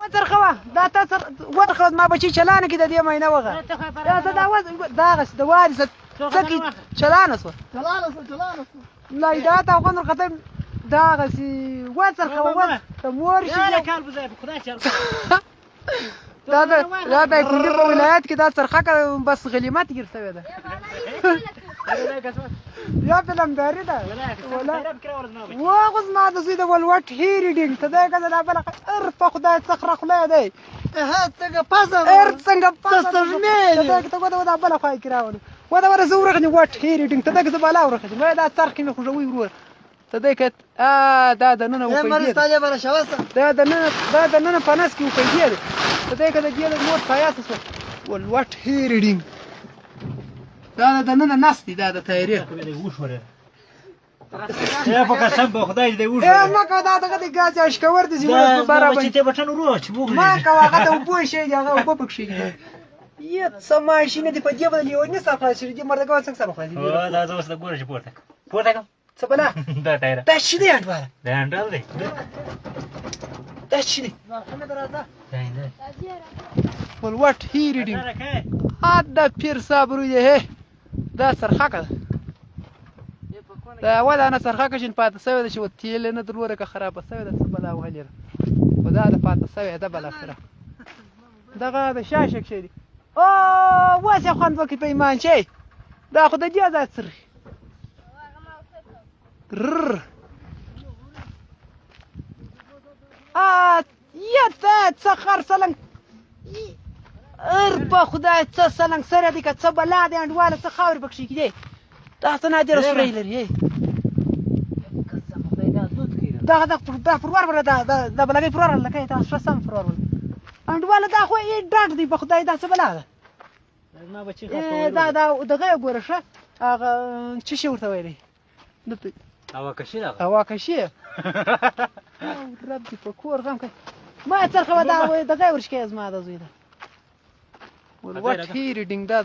وڅرخوه دا تا وڅرخوه ما بچي چلانه کې د دې مینه وغه دا دغه د وارث څه کې چلانه شوه لا دا تا غوندر ختم دغسې وڅرخوه ته مور شي دا د کندي په ولایت کې دا څرخه بس غلیمت ګیر شوې ده یا فلمداري ده واغوز ما د زوی د ولوټ هیریډینګ ته دی که دا بله ارفه خدای څخره خولای دی څنګه پزه څنګه پزه ته ګوده دا بله خوا یې کې راولو وده وره زه ورغنې وټ هیریډینګ ته دی که زه بالا ورخېږم وایي دا څرخ کې مې خوږوي ورور ته دی که دا د ننه دا د ننه په نس کې وپیدې دی ته دی که د دې د مور پایاسه شوه ولوټ هیریډینګ دا د ننه نس دی دا د تیارې په قسم به خدای دې وښه مه کوه دا دغه د ګاز اشکور دي چې ما کوه هغه ته اوبه شي هغه اوبه پکښې یه څه ماشینه دي په دې بدل یو نه سره خلاص شي دې مردګان څنګه سره خلاص دي دا زه اوس د ګوره چې پورته کوم څه بلا دا ټایر دا څه دی انډواره دا هنډل دی دا څه دی ولوټ هیریډینګ دا پیر صاحب روی دی دا څرخکه ده دا اول انا څرخکه چې پاتې شوې ده چې و تیل نه در وره که خرابه شوې ده څه بلا وهلې ده خو دا د پاتې شوې ده بالاخره دغه د شاشک شی دی اوس یې خوند وکړي په ایمان شی دا خو د دې ځای څرخي یا ته څه خر سلنګ په خدای څه سلنګ سره دی که څه بلا دی انډواله څه خاورې پکښې کېدی دا څه نادره سوری لري دغه دا فروار بله د بلګۍ فروار لکه دا شپږم فروار بله انډواله دا خو یې ډاډ دی په خدای دا څه بلا ده دا دغه یې ګوره ښه هغه څه شي ورته ویلی اواکشي ده اواکشي رب دې په کور غم کوي ما یې څرخوه دا دغه یې ورشکوي زما د زوی ده ولوټ هیریډینګ دا